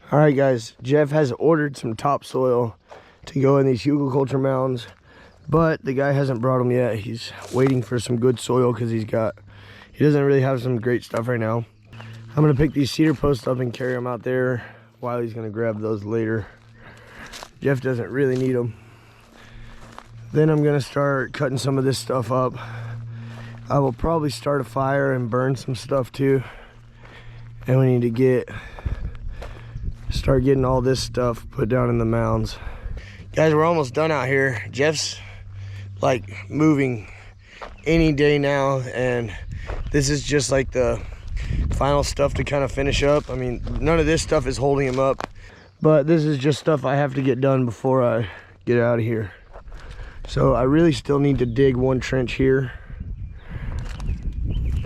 All right, guys, Jeff has ordered some topsoil to go in these hügelkultur mounds, but the guy hasn't brought them yet. He's waiting for some good soil because he doesn't really have some great stuff right now. I'm gonna pick these cedar posts up and carry them out there while he's gonna grab those later. Jeff doesn't really need them. Then I'm gonna start cutting some of this stuff up. I will probably start a fire and burn some stuff too. And we need to start getting all this stuff put down in the mounds. Guys, we're almost done out here. Jeff's like moving any day now, and this is just like the final stuff to kind of finish up. I mean, none of this stuff is holding him up, but this is just stuff I have to get done before I get out of here. So I really still need to dig one trench here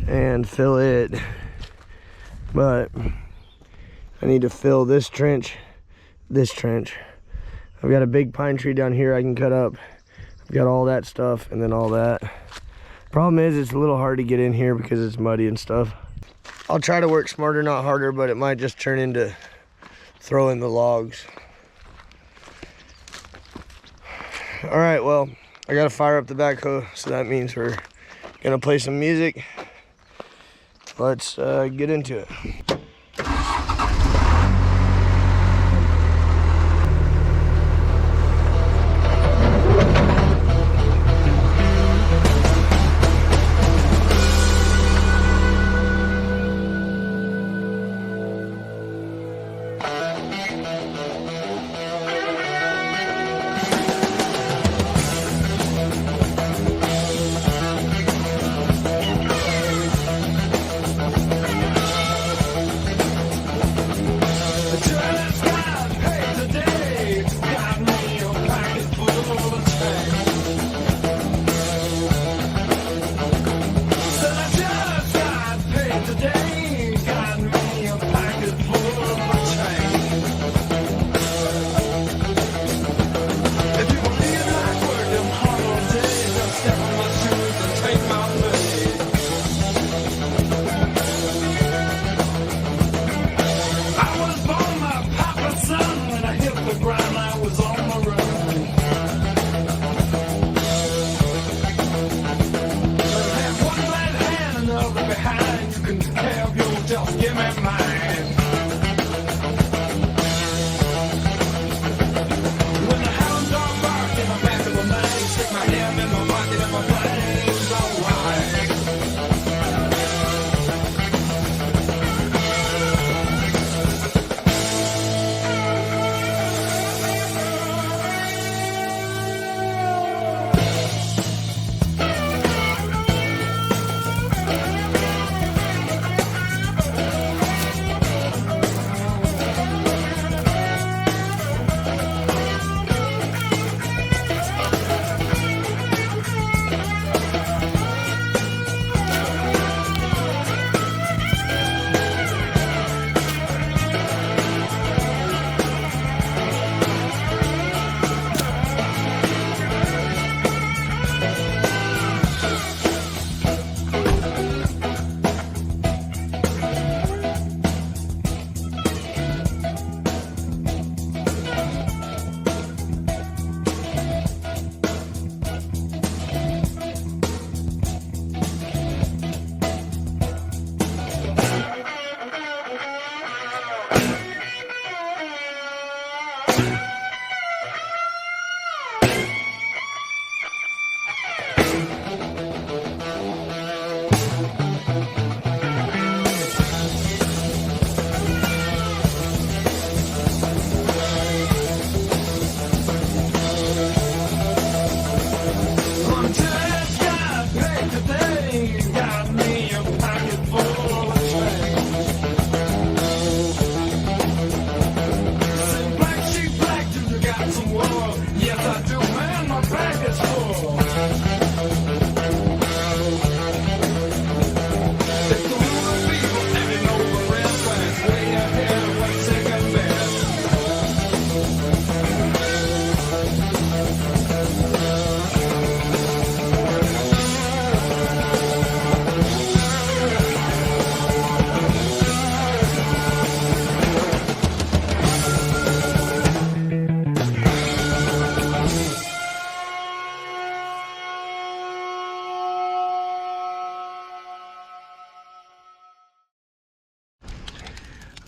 and fill it, but I need to fill this trench. I've got a big pine tree down here I can cut up. I've got all that stuff and then all that. Problem is, it's a little hard to get in here because it's muddy and stuff. I'll try to work smarter, not harder, but it might just turn into throwing the logs. All right, well, I gotta fire up the backhoe, so that means we're gonna play some music. Let's get into it.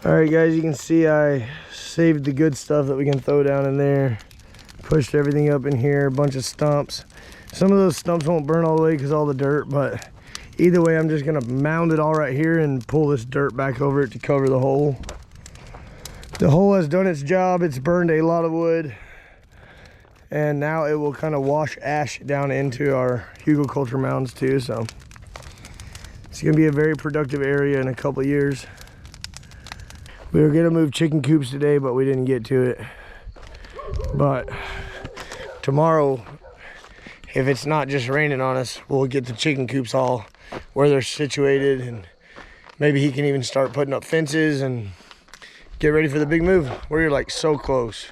All right, guys, you can see I saved the good stuff that we can throw down in there. Pushed everything up in here, a bunch of stumps. Some of those stumps won't burn all the way because all the dirt, but either way, I'm just gonna mound it all right here and pull this dirt back over it to cover the hole. The hole has done its job. It's burned a lot of wood, and now it will kind of wash ash down into our hügelkultur mounds too. So it's gonna be a very productive area in a couple of years. We were gonna move chicken coops today, but we didn't get to it. But tomorrow, if it's not just raining on us, we'll get the chicken coops all where they're situated, and maybe he can even start putting up fences and get ready for the big move. We're like so close.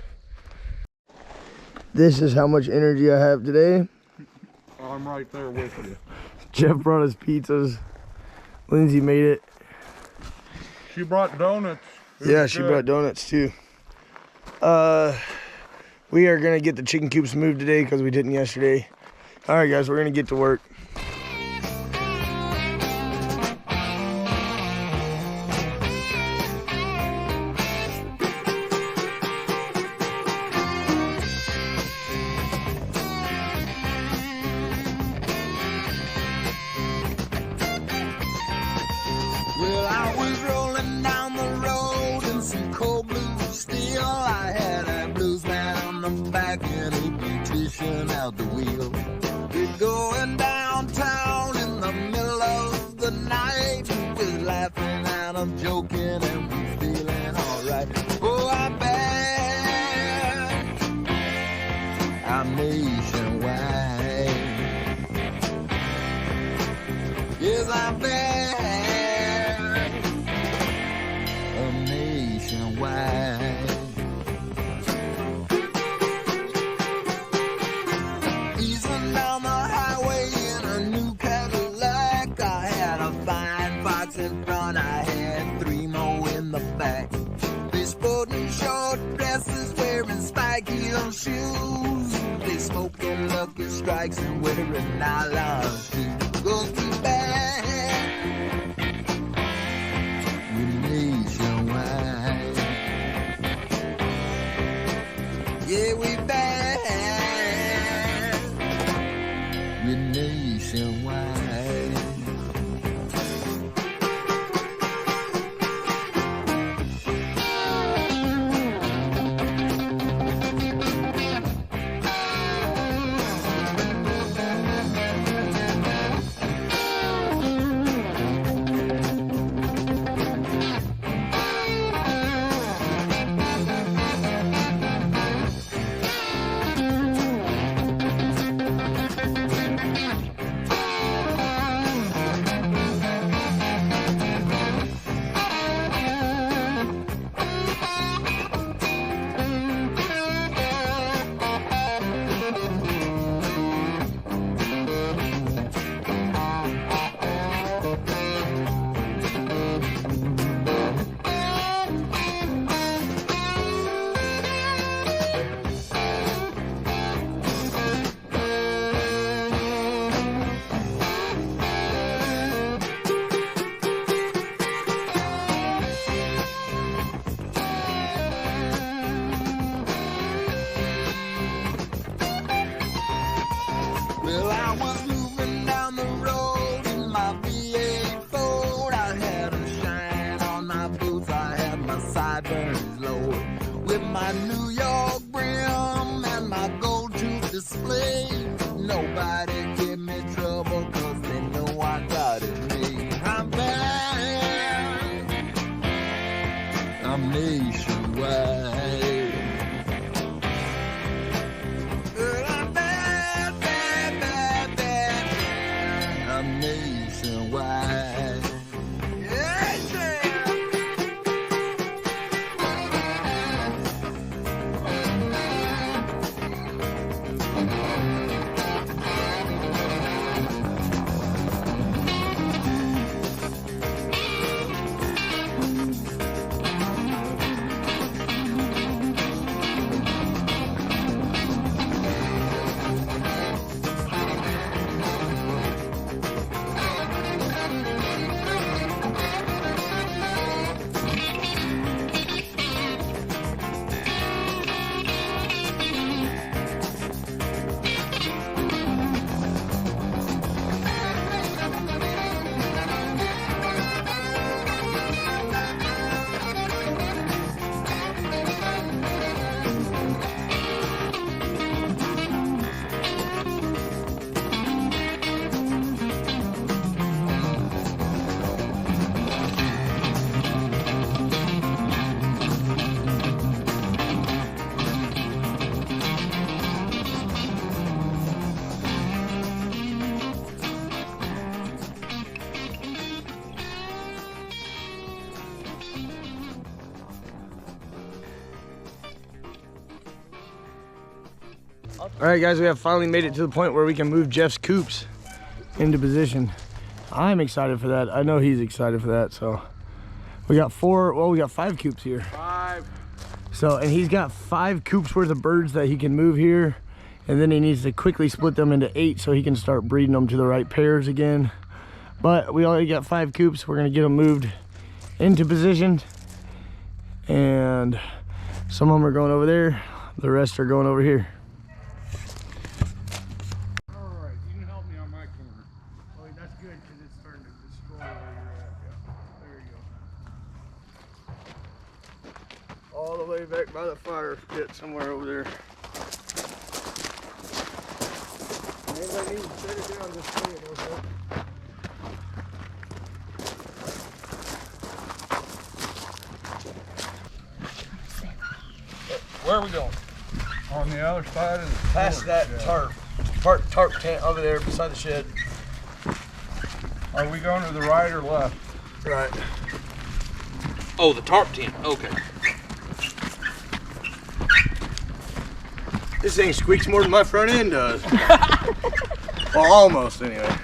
This is how much energy I have today. I'm right there with you. Jeff brought us pizzas. Lindsay made it. She brought donuts. Yeah, she brought donuts too. We are gonna get the chicken coops moved today because we didn't yesterday. All right, guys, we're gonna get to work. Well, I was rolling down the road in some cold blue steel. I had a blues man on the back and a beautician out the wheel. We're going downtown in the middle of the night. We're laughing and I'm joking and we're feeling alright. Oh, I'm bad. I'm nationwide. Yes, I'm bad. Easing down the highway in a new Cadillac. I had a fine fox in front, I had 3 more in the back. They sporting short dresses, wearing spike heel shoes. They smoking Lucky Strikes and wearing nylon shoes. Goes too bad. We're nationwide. Yeah, we bad. We're nationwide. Well, I was moving down the road in my V8 Ford. I had a shine on my boots, I had my sideburns low. With my New York brim and my gold tooth display. Nobody give me trouble cause they know I got it made. I'm bad. I'm nationwide. Nationwide. Yeah, yeah. All right, guys, we have finally made it to the point where we can move Jeff's coops into position. I'm excited for that. I know he's excited for that. So we got we got 5 coops here. 5. So, and he's got 5 coops worth of birds that he can move here. And then he needs to quickly split them into 8 so he can start breeding them to the right pairs again. But we already got 5 coops. We're gonna get them moved into position. And some of them are going over there. The rest are going over here. Alright, you can help me on my corner. Oh, that's good because it's starting to destroy where you're at. Yeah. There you go. All the way back by the fire pit somewhere over there. Anybody need to set it down, just say it, okay? Where are we going? On the other side of the Past that tarp tent over there beside the shed. Are we going to the right or left? Right. Oh, the tarp tent. Okay. This thing squeaks more than my front end does. Well, almost anyway.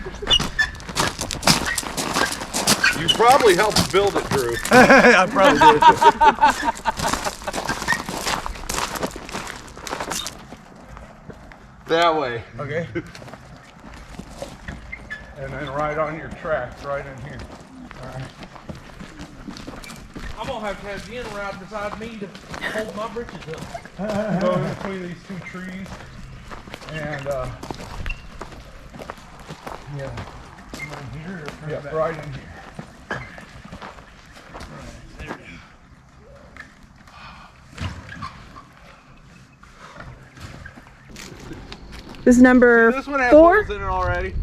You probably helped build it, Drew. I probably did. That way. Okay. And then right on your tracks, right in here. I'm gonna have Jen right beside me to hold my britches up. Go in between these 2 trees and Yeah. Right here or yeah, right in here. This is number This one has 4. holes in it already.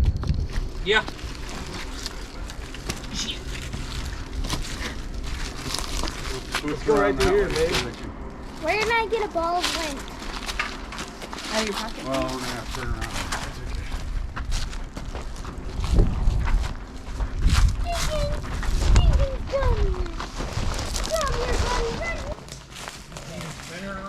Yeah. Let's go right through here, babe. Where can I get a ball of wind? Out of your pocket. Well, we're gonna have to turn around. Spin her around.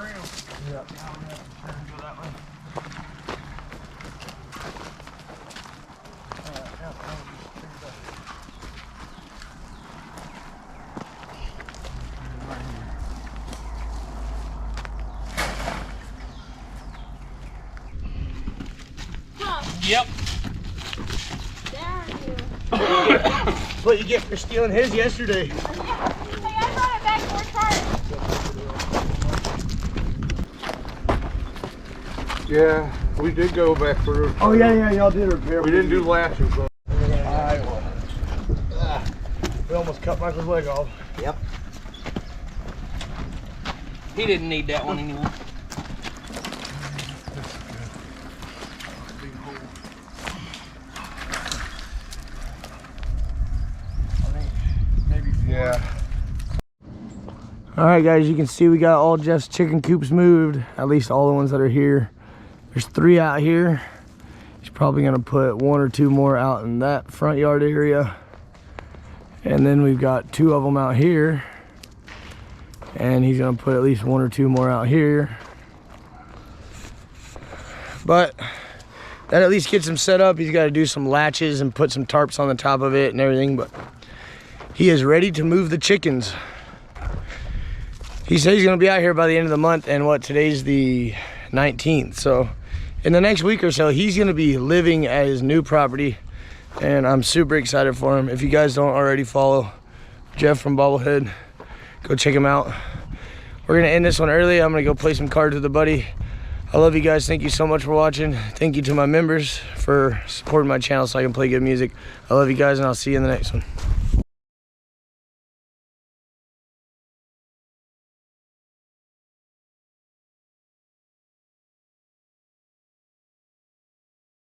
Yep. That's what you get for stealing his yesterday. Hey, I brought it back for a charge. Yeah, we did go back for. Oh yeah, y'all did repair. We didn't do lashes though. We almost cut Michael's leg off. Yep. He didn't need that one anymore. Yeah. All right, guys, you can see we got all Jeff's chicken coops moved, at least all the ones that are here. There's 3 out here. He's probably gonna put 1 or 2 more out in that front yard area. And then we've got 2 of them out here. And he's gonna put at least 1 or 2 more out here. But that at least gets him set up. He's gotta do some latches and put some tarps on the top of it and everything, but he is ready to move the chickens. He said he's gonna be out here by the end of the month, and what, today's the 19th. So in the next week or so, he's gonna be living at his new property, and I'm super excited for him. If you guys don't already follow Jeff from Bobblehead, go check him out. We're gonna end this one early. I'm gonna go play some cards with a buddy. I love you guys. Thank you so much for watching. Thank you to my members for supporting my channel so I can play good music. I love you guys, and I'll see you in the next one.